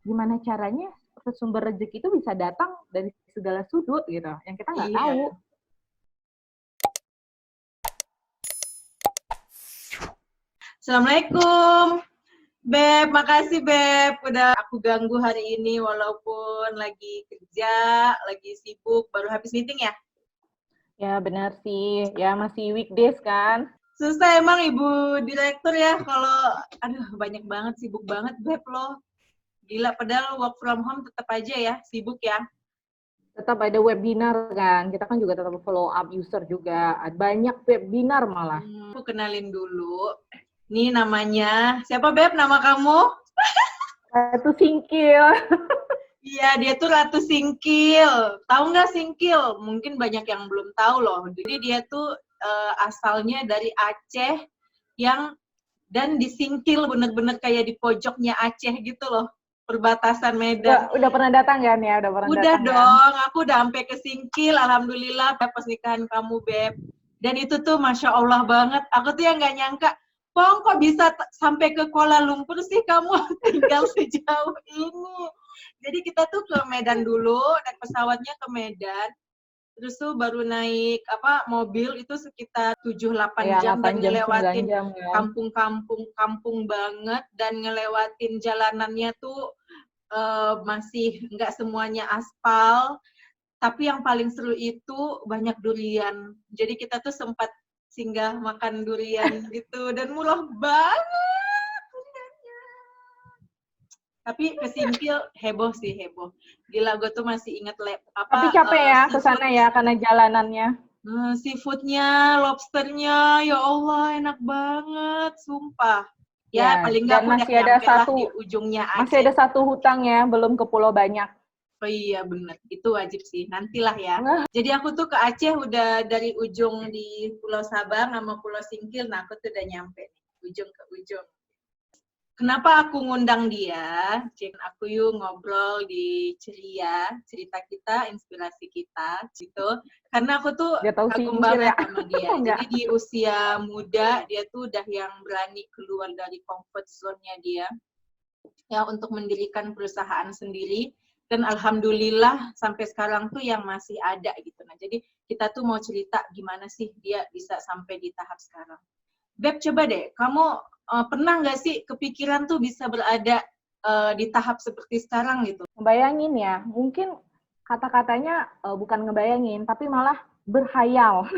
gimana caranya sumber rezeki itu bisa datang dari segala sudut gitu, yang kita nggak Iya. tahu. Assalamualaikum. Beb, makasih Beb. Udah aku ganggu hari ini walaupun lagi kerja, lagi sibuk, baru habis meeting ya. Ya benar sih, ya masih weekdays kan. Susah emang Ibu Direktur ya kalau, aduh banyak banget, sibuk banget Beb loh. Gila, padahal work from home tetap aja ya, sibuk ya. Tetap ada webinar kan, kita kan juga tetap follow up user juga, banyak webinar malah. Aku kenalin dulu. Ini namanya, siapa Beb nama kamu? Itu singkil. Iya, dia tuh Ratu Singkil. Tahu nggak Singkil? Mungkin banyak yang belum tahu loh. Jadi dia tuh asalnya dari Aceh yang dan di Singkil bener-bener kayak di pojoknya Aceh gitu loh. Perbatasan Medan. Udah pernah datang kan ya? Udah pernah Udah datang kan? dong, aku udah sampai ke Singkil. Alhamdulillah pas nikahan kamu, Beb. Dan itu tuh Masya Allah banget. Aku tuh yang nggak nyangka, Pong kok bisa sampai ke Kuala Lumpur sih kamu tinggal sejauh ini. Jadi kita tuh ke Medan dulu, naik pesawatnya ke Medan, terus tuh baru naik mobil itu sekitar 7-8 Ya, jam dan 8 jam, 9 ngelewatin jam ya. kampung banget dan ngelewatin jalanannya tuh masih nggak semuanya aspal, tapi yang paling seru itu banyak durian. Jadi kita tuh sempat singgah makan durian gitu dan murah banget duriannya. Tapi kesingkil heboh sih, heboh. Gila, gue tuh masih inget Tapi capek ya ke sana seafoodnya. ya karena jalanannya. Seafoodnya, lobsternya, ya Allah enak banget, sumpah. Ya Ya, paling nggak dan aku udah masih ada nyampe lah di satu ujungnya masih Aceh. ada satu hutang ya, belum ke Pulau Banyak. Oh iya bener, itu wajib sih, nantilah ya. Nah, Jadi aku tuh ke Aceh udah dari ujung di Pulau Sabang sama Pulau Singkil, nah aku tuh udah nyampe ujung ke ujung. Kenapa aku ngundang dia? Cek aku yuk ngobrol di Ceria, cerita kita, inspirasi kita, gitu. Karena aku tuh dia tahu kagum singkil banget ya. sama dia. Enggak. Jadi di usia muda, dia tuh udah yang berani keluar dari comfort zone-nya dia, ya untuk mendirikan perusahaan sendiri. Dan alhamdulillah sampai sekarang tuh yang masih ada gitu. Nah, jadi kita tuh mau cerita gimana sih dia bisa sampai di tahap sekarang. Beb, coba deh, kamu pernah nggak sih kepikiran tuh bisa berada di tahap seperti sekarang gitu? Ngebayangin ya, mungkin kata-katanya bukan ngebayangin, tapi malah berhayal.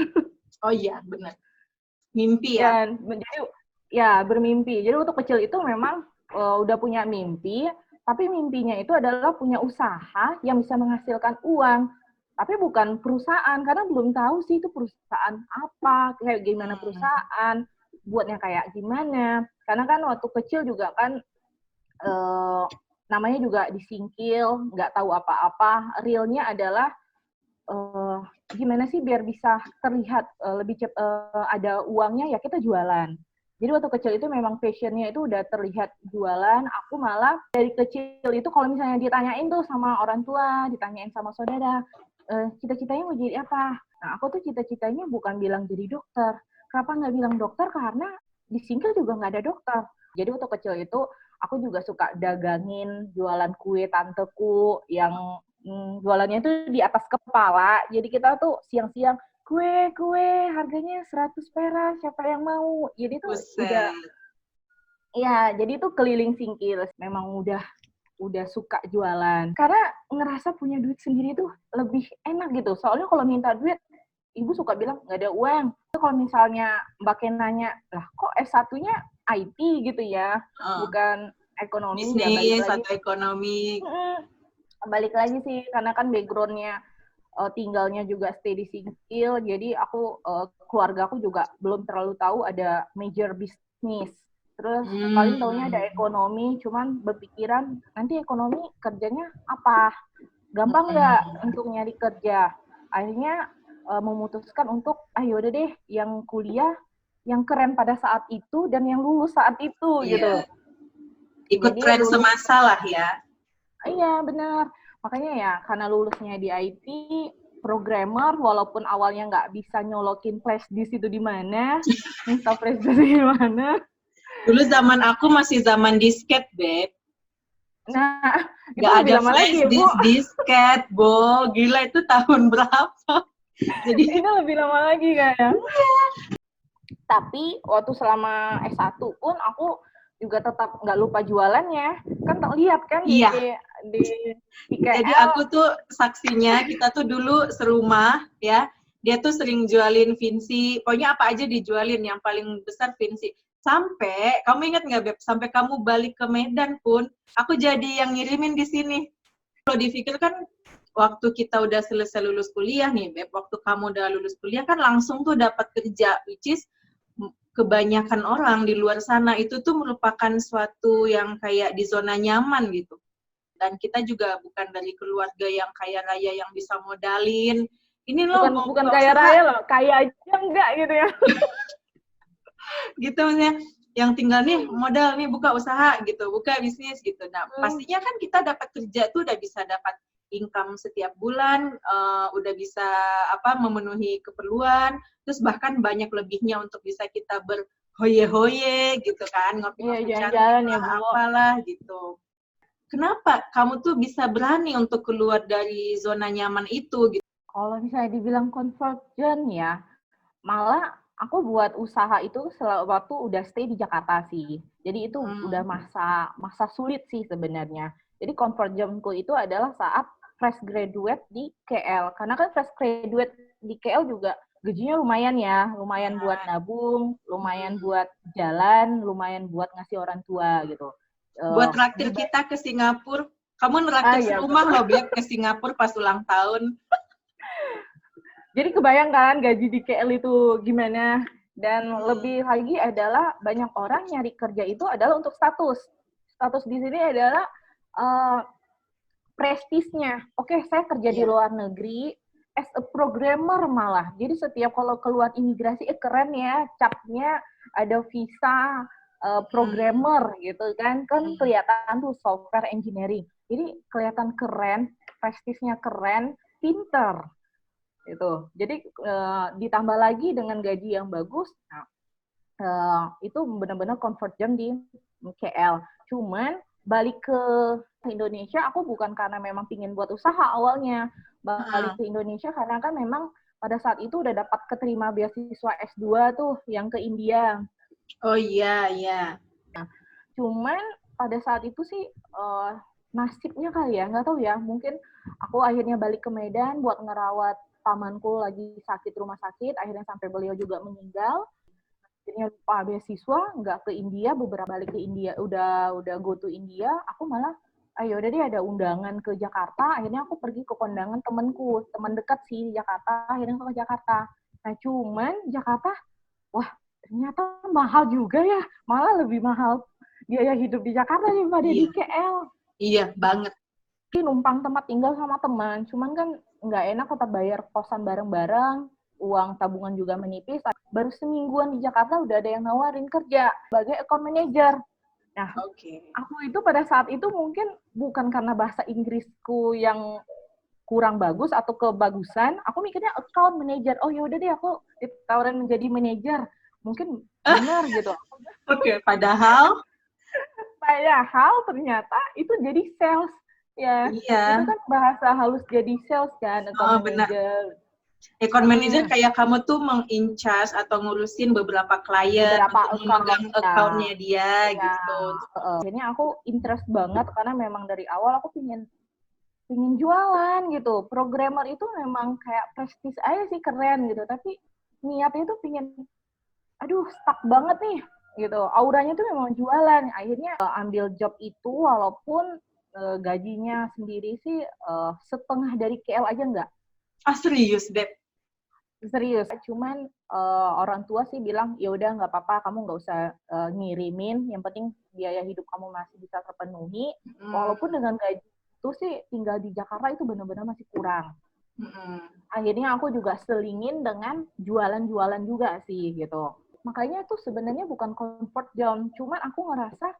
Oh iya, benar. Mimpi ya? Dan jadi ya bermimpi. Jadi waktu kecil itu memang udah punya mimpi, tapi mimpinya itu adalah punya usaha yang bisa menghasilkan uang. Tapi bukan perusahaan, karena belum tahu sih itu perusahaan apa, kayak gimana perusahaan, buatnya kayak gimana. Karena kan waktu kecil juga kan namanya juga disingkil, nggak tahu apa-apa. Realnya adalah gimana sih biar bisa terlihat lebih ada uangnya, ya kita jualan. Jadi waktu kecil itu memang passionnya itu udah terlihat jualan. Aku malah dari kecil itu kalau misalnya ditanyain tuh sama orang tua, ditanyain sama saudara, cita-citanya mau jadi apa? Nah aku tuh cita-citanya bukan bilang jadi dokter. Kenapa nggak bilang dokter? Karena di Singkil juga nggak ada dokter. Jadi waktu kecil itu aku juga suka dagangin, jualan kue tanteku yang jualannya tuh di atas kepala. Jadi kita tuh siang-siang kue harganya 100 perak, siapa yang mau? Jadi tuh udah Buset. ya, jadi tuh keliling Singkil. Memang udah suka jualan. Karena ngerasa punya duit sendiri tuh lebih enak gitu. Soalnya kalau minta duit, ibu suka bilang nggak ada uang. Kalau misalnya Mbak Ken nanya, lah kok S1-nya IT gitu ya, bukan ekonomi, ya balik Bisnis lagi. atau ekonomi. Balik lagi sih, karena kan background-nya tinggalnya juga stay di Singkil, jadi aku keluarga aku juga belum terlalu tahu ada major bisnis. Terus paling taunya ada ekonomi, cuman berpikiran nanti ekonomi kerjanya apa? Gampang nggak untuk nyari kerja? Akhirnya memutuskan untuk ayo udah deh yang kuliah yang keren pada saat itu dan yang lulus saat itu gitu. Ikut Jadi tren lulus, semasa lah ya. iya benar. Makanya ya karena lulusnya di IT, programmer, walaupun awalnya nggak bisa nyolokin flash disk itu di mana, install flash disk di mana. Dulu zaman aku masih zaman disket, Beb. Nah, Itu Nggak lebih ada lama flash lagi ya, Bu. disk, disket, Bo. Gila itu tahun berapa? Jadi Itu lebih lama lagi kayaknya. Tapi waktu selama S1 pun aku juga tetap nggak lupa jualannya. Kan lihat kan di iya. di Jadi IKL. aku tuh saksinya, kita tuh dulu serumah ya. Dia tuh sering jualin Vinci, pokoknya apa aja dijualin, yang paling besar Vinci. Sampai, kamu ingat nggak Beb, sampai kamu balik ke Medan pun, aku jadi yang ngirimin di sini. Kalau dipikir kan, waktu kita udah selesai lulus kuliah nih Beb, waktu kamu udah lulus kuliah kan langsung tuh dapat kerja, which is kebanyakan orang di luar sana itu tuh merupakan suatu yang kayak di zona nyaman gitu. Dan kita juga bukan dari keluarga yang kaya raya yang bisa modalin. Ini loh mau Bukan buka kaya usaha raya loh, kaya aja enggak gitu ya. gitu maksudnya, yang tinggal nih modal nih buka usaha gitu, buka bisnis gitu. Nah, pastinya kan kita dapat kerja tuh udah bisa dapat income setiap bulan, udah bisa memenuhi keperluan, terus bahkan banyak lebihnya untuk bisa kita berhoye-hoye gitu kan, ngopi-ngopi Iya, cantik jalan-jalan ya, lah, Bu. apalah gitu. Kenapa kamu tuh bisa berani untuk keluar dari zona nyaman itu gitu? Kalau misalnya dibilang conversion ya, malah aku buat usaha itu waktu udah stay di Jakarta sih. Jadi itu udah masa sulit sih sebenarnya. Jadi conversionku itu adalah saat fresh graduate di KL. Karena kan fresh graduate di KL juga gajinya lumayan ya, lumayan buat nabung, lumayan buat jalan, lumayan buat ngasih orang tua gitu. Buat traktir kita ke Singapura, kamu neraktir Ya, serumah loh Beb ke Singapura pas ulang tahun. jadi kebayangkan gaji di KL itu gimana. Dan lebih lagi adalah banyak orang nyari kerja itu adalah untuk status. Status di sini adalah prestisnya. Oke, saya kerja di luar negeri as a programmer malah. Jadi setiap kalau keluar imigrasi, keren ya, capnya ada visa programmer gitu kan. Kan kelihatan tuh software engineering. Jadi kelihatan keren, prestisnya keren, pinter. Itu. Jadi ditambah lagi dengan gaji yang bagus, itu benar-benar conversion di KL. Cuman balik ke Indonesia, aku bukan karena memang pingin buat usaha awalnya. Balik ke Indonesia karena kan memang pada saat itu udah dapat keterima beasiswa S2 tuh yang ke India. Oh iya, iya. Cuman pada saat itu sih nasibnya kali ya, nggak tahu ya. Mungkin aku akhirnya balik ke Medan buat ngerawat pamanku lagi sakit rumah sakit, akhirnya sampai beliau juga meninggal. Akhirnya lupa beasiswa, nggak ke India, beberapa balik ke India, udah go to India, aku malah, ayo udah deh ada undangan ke Jakarta, akhirnya aku pergi ke kondangan temanku, teman dekat sih di Jakarta, akhirnya aku ke Jakarta. Nah cuman Jakarta, wah ternyata mahal juga ya, malah lebih mahal biaya hidup di Jakarta daripada di KL. Iya, banget. Numpang tempat tinggal sama teman, cuman kan nggak enak tetap bayar kosan bareng-bareng, uang tabungan juga menipis. Baru semingguan di Jakarta udah ada yang nawarin kerja sebagai account manager. Nah, aku itu pada saat itu mungkin bukan karena bahasa Inggrisku yang kurang bagus atau kebagusan, aku mikirnya account manager. Oh yaudah deh aku ditawarin menjadi manajer. Mungkin benar gitu. Padahal ternyata itu jadi sales. Ya, iya. itu kan bahasa halus jadi sales kan, account manager. Account manager kayak kamu tuh meng-in-charge atau ngurusin beberapa klien, untuk memegang account-nya dia gitu. Akhirnya aku interest banget karena memang dari awal aku pingin jualan gitu. Programmer itu memang kayak prestis aja sih, keren gitu. Tapi niatnya tuh pingin, aduh stuck banget nih gitu. Auranya tuh memang jualan. Akhirnya ambil job itu walaupun gajinya sendiri sih setengah dari KL aja enggak. Serius, Beb? Serius. Cuman orang tua sih bilang, ya udah nggak apa-apa, kamu nggak usah ngirimin. Yang penting biaya hidup kamu masih bisa terpenuhi. Walaupun dengan gaji itu sih tinggal di Jakarta itu benar-benar masih kurang. Akhirnya aku juga selingin dengan jualan-jualan juga sih gitu. Makanya itu sebenarnya bukan comfort zone. Cuman aku ngerasa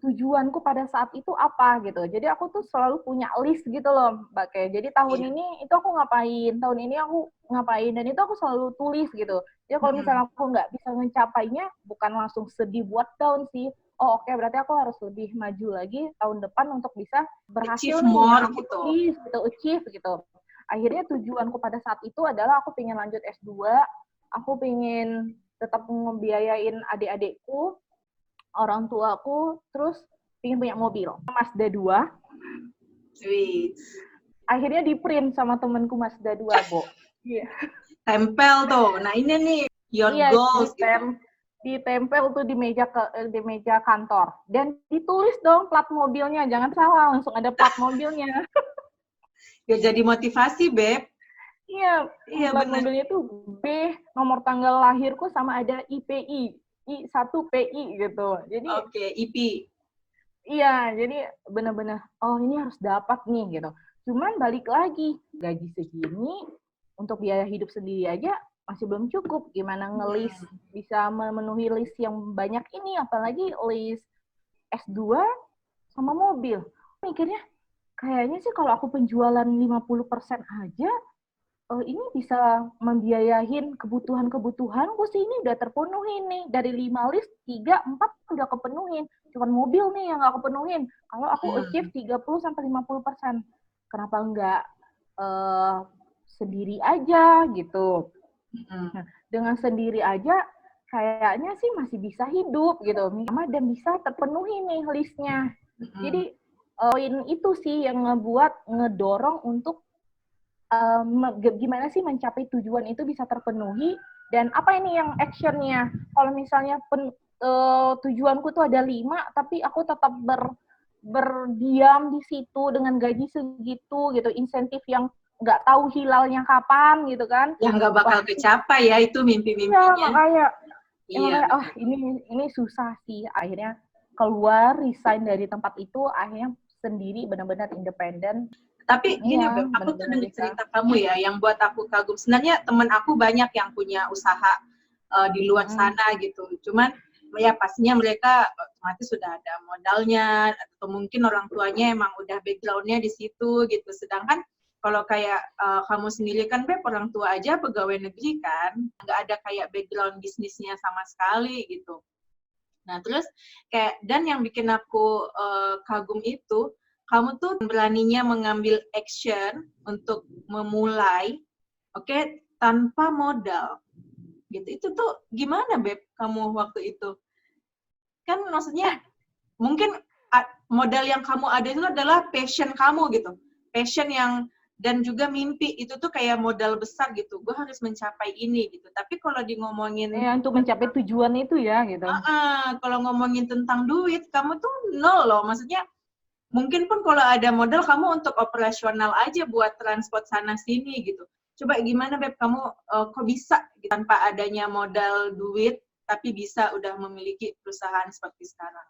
tujuanku pada saat itu apa gitu. Jadi aku tuh selalu punya list gitu loh, Mbak Kay. Jadi tahun ini itu aku ngapain, tahun ini aku ngapain, dan itu aku selalu tulis gitu. Jadi kalau misalnya aku nggak bisa mencapainya, bukan langsung sedih buat down sih. oh oke, berarti aku harus lebih maju lagi tahun depan untuk bisa berhasil Achieve nih yang more aku gitu. tulis gitu, achieve gitu. Akhirnya tujuanku pada saat itu adalah aku pengen lanjut S2, aku pengen tetap ngebiayain adik-adikku, orang tuaku, terus pengen punya mobil. Mazda 2. Sweet. Akhirnya di-print sama temenku Mazda 2, Bo. Iya. Tempel tuh. Nah ini nih, your Iya, goals gitu. ditempel tuh di meja kantor. Dan ditulis dong plat mobilnya, jangan salah, langsung ada plat mobilnya. Ya jadi motivasi, Beb. Iya, Iya plat benar. mobilnya tuh B, nomor tanggal lahirku sama ada IPI, I1PI gitu. Jadi Oke, IP. iya, jadi benar-benar oh ini harus dapat nih gitu. Cuman balik lagi, gaji segini untuk biaya hidup sendiri aja masih belum cukup. Gimana ngelis bisa memenuhi list yang banyak ini, apalagi list S2 sama mobil. Mikirnya kayaknya sih kalau aku penjualan 50% aja ini bisa membiayain kebutuhan-kebutuhanku sih, ini udah terpenuhi nih. Dari 5 list, 3, 4 udah kepenuhin. Cuman mobil nih yang nggak kepenuhin. Kalau aku achieve 30-50%. Kenapa nggak sendiri aja gitu. Nah, dengan sendiri aja kayaknya sih masih bisa hidup gitu. Dan bisa terpenuhi nih listnya. Jadi poin itu sih yang ngedorong untuk gimana sih mencapai tujuan itu bisa terpenuhi, dan apa ini yang actionnya. Kalau misalnya tujuanku tuh ada 5, tapi aku tetap berdiam di situ dengan gaji segitu gitu, insentif yang nggak tahu hilalnya kapan gitu kan. Yang nggak bakal kecapai ya itu mimpi-mimpinya. Makanya ini susah sih. Akhirnya keluar, resign dari tempat itu, akhirnya sendiri benar-benar independen. Tapi gini, Beb, aku tuh dengar cerita kamu ya, yang buat aku kagum. Sebenarnya temen aku banyak yang punya usaha di luar sana gitu. Cuman ya pastinya mereka otomatis sudah ada modalnya, atau mungkin orang tuanya emang udah background-nya di situ gitu. Sedangkan kalau kayak kamu sendiri kan, Beb, orang tua aja pegawai negeri kan, nggak ada kayak background bisnisnya sama sekali gitu. Nah terus kayak, dan yang bikin aku kagum itu, kamu tuh beraninya mengambil action untuk memulai, oke, tanpa modal, gitu. Itu tuh gimana, Beb, kamu waktu itu? Kan maksudnya mungkin modal yang kamu ada itu adalah passion kamu gitu, passion yang dan juga mimpi itu tuh kayak modal besar gitu. Gue harus mencapai ini gitu. Tapi kalau di ngomongin untuk mencapai tujuan itu ya gitu. Kalau ngomongin tentang duit, kamu tuh nol loh. Maksudnya mungkin pun kalau ada modal kamu untuk operasional aja buat transport sana sini gitu. Coba gimana, Beb, kamu kok bisa gitu, tanpa adanya modal duit tapi bisa udah memiliki perusahaan seperti sekarang?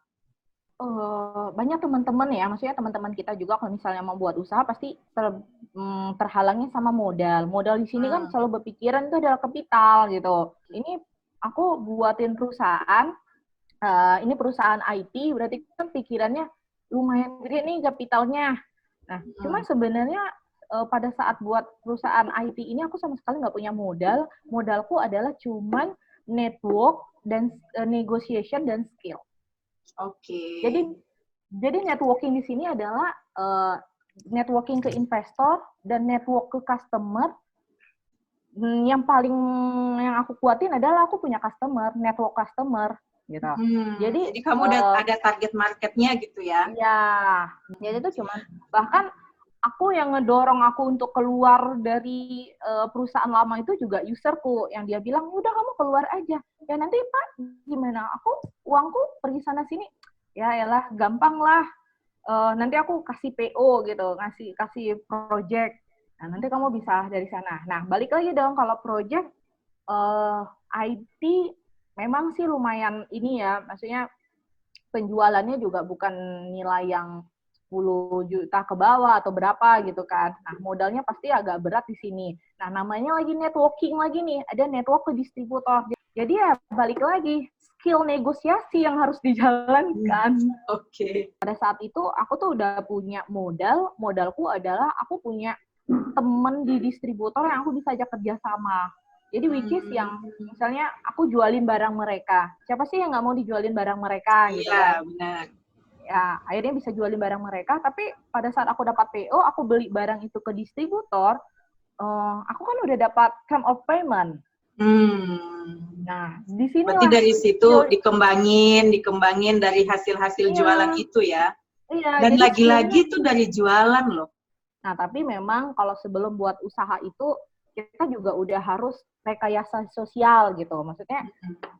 Banyak teman-teman ya, maksudnya teman-teman kita juga kalau misalnya mau buat usaha pasti terhalangnya sama modal. Modal di sini kan selalu berpikiran itu adalah kapital gitu. Ini aku buatin perusahaan, ini perusahaan IT, berarti kan pikirannya lumayan gede nih kapitalnya. Nah, cuman sebenarnya pada saat buat perusahaan IT ini aku sama sekali nggak punya modal. Modalku adalah cuman network dan negotiation dan skill. Oke. Jadi networking di sini adalah networking ke investor dan network ke customer. Yang aku kuatin adalah aku punya customer, network customer gitu. Jadi kamu udah ada target marketnya gitu ya? Iya. Jadi itu cuman bahkan aku yang ngedorong aku untuk keluar dari perusahaan lama itu juga userku yang dia bilang udah kamu keluar aja. Ya nanti Pak gimana? Uangku pergi sana sini. Ya elah gampang lah. Nanti aku kasih PO gitu, kasih project. Nah, nanti kamu bisa dari sana. Nah, balik lagi dong kalau project IT memang sih lumayan ini ya, maksudnya penjualannya juga bukan nilai yang 10 juta ke bawah atau berapa gitu kan. Nah, modalnya pasti agak berat di sini. Nah, namanya lagi networking lagi nih, ada network ke distributor. Jadi ya balik lagi, skill negosiasi yang harus dijalankan. Oke. Pada saat itu aku tuh udah punya modalku adalah aku punya temen di distributor yang aku bisa ajak kerja sama. Jadi which is yang misalnya aku jualin barang mereka. Siapa sih yang nggak mau dijualin barang mereka gitu Iya, kan? benar. Ya, akhirnya bisa jualin barang mereka, tapi pada saat aku dapat PO, aku beli barang itu ke distributor, aku kan udah dapat term of payment. Nah, Berarti disinilah dari situ dikembangin dari hasil-hasil jualan iya, itu ya. iya, Dan jadi skillnya. lagi-lagi itu dari jualan loh. Nah, tapi memang kalau sebelum buat usaha itu, kita juga udah harus rekayasa sosial gitu. Maksudnya,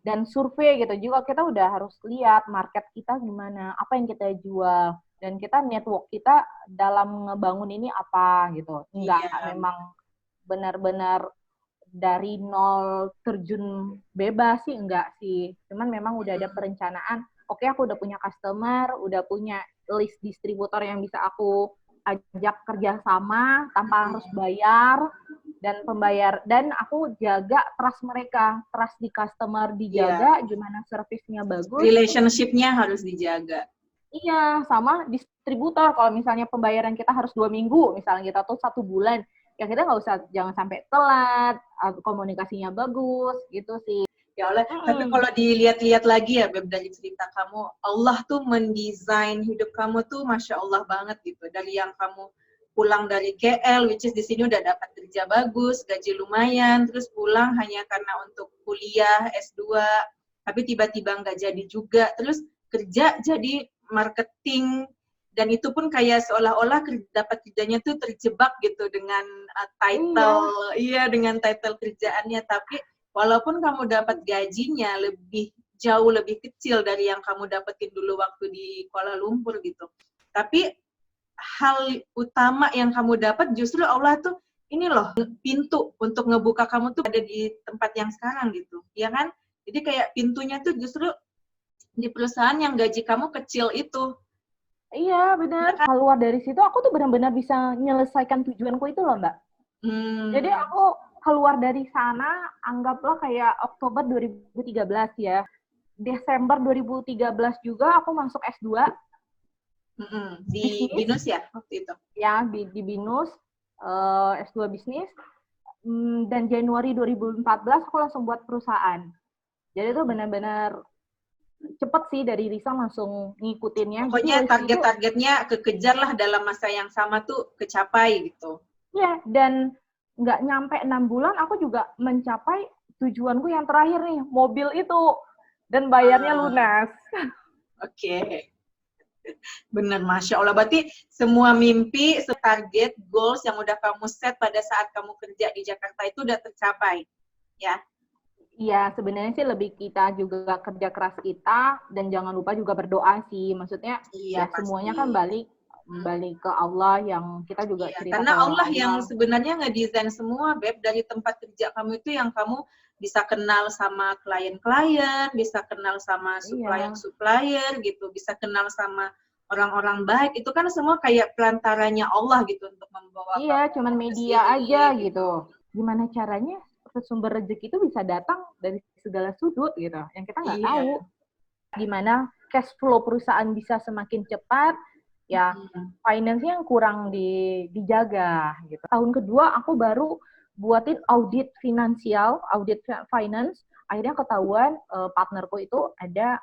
dan survei gitu juga kita udah harus lihat market kita gimana, apa yang kita jual, dan kita network kita dalam ngebangun ini apa gitu. Enggak Iya. memang benar-benar dari nol terjun bebas sih, enggak sih. Cuman memang udah ada perencanaan, oke aku udah punya customer, udah punya list distributor yang bisa aku ajak kerjasama tanpa harus bayar, dan aku jaga trust mereka, trust di customer dijaga, gimana servisnya bagus. Relationship-nya harus dijaga. Iya, sama distributor. Kalau misalnya pembayaran kita harus 2 minggu, misalnya kita tuh 1 bulan, ya kita nggak usah, jangan sampai telat, komunikasinya bagus, gitu sih. Ya Allah, tapi kalau dilihat-lihat lagi ya Beb, dari cerita kamu, Allah tuh mendesain hidup kamu tuh Masya Allah banget gitu. Dari yang kamu pulang dari KL, which is di sini udah dapat kerja bagus, gaji lumayan, terus pulang hanya karena untuk kuliah S2, tapi tiba-tiba nggak jadi juga, terus kerja jadi marketing, dan itu pun kayak seolah-olah dapat kerjanya tuh terjebak gitu dengan title, dengan title kerjaannya, tapi walaupun kamu dapat gajinya jauh lebih kecil dari yang kamu dapetin dulu waktu di Kuala Lumpur gitu. Tapi hal utama yang kamu dapat justru Allah tuh ini loh, pintu untuk ngebuka kamu tuh ada di tempat yang sekarang gitu. Ya kan? Jadi kayak pintunya tuh justru di perusahaan yang gaji kamu kecil itu. Iya, benar. Keluar dari situ aku tuh benar-benar bisa menyelesaikan tujuanku itu loh, Mbak. Jadi aku keluar dari sana, anggaplah kayak Oktober 2013 ya. Desember 2013 juga aku masuk S2. Di BINUS ya waktu itu? Ya, di BINUS, S2 bisnis. Dan Januari 2014 aku langsung buat perusahaan. Jadi itu benar-benar cepet sih, dari Risa langsung ngikutinnya. Pokoknya target-targetnya kekejar lah dalam masa yang sama tuh kecapai gitu. Iya, dan nggak nyampe 6 bulan aku juga mencapai tujuanku yang terakhir nih, mobil itu. Dan bayarnya lunas. Oke. Bener, Masya Allah. Berarti semua mimpi, target, goals yang udah kamu set pada saat kamu kerja di Jakarta itu udah tercapai, ya? Iya, sebenarnya sih lebih kita juga kerja keras kita, dan jangan lupa juga berdoa sih. Maksudnya ya semuanya kan balik ke Allah, yang kita juga cerita karena Allah yang sebenarnya ngedesain semua, Beb. Dari tempat kerja kamu itu yang kamu bisa kenal sama klien-klien, bisa kenal sama supplier-supplier gitu, bisa kenal sama orang-orang baik, itu kan semua kayak perantaranya Allah gitu untuk membawa cuman media aja gitu. Gimana caranya sumber rezeki itu bisa datang dari segala sudut gitu, yang kita nggak tahu. Gimana cash flow perusahaan bisa semakin cepat, ya finance-nya yang kurang dijaga gitu. Tahun kedua aku baru buatin audit finansial, audit finance, akhirnya ketahuan partnerku itu ada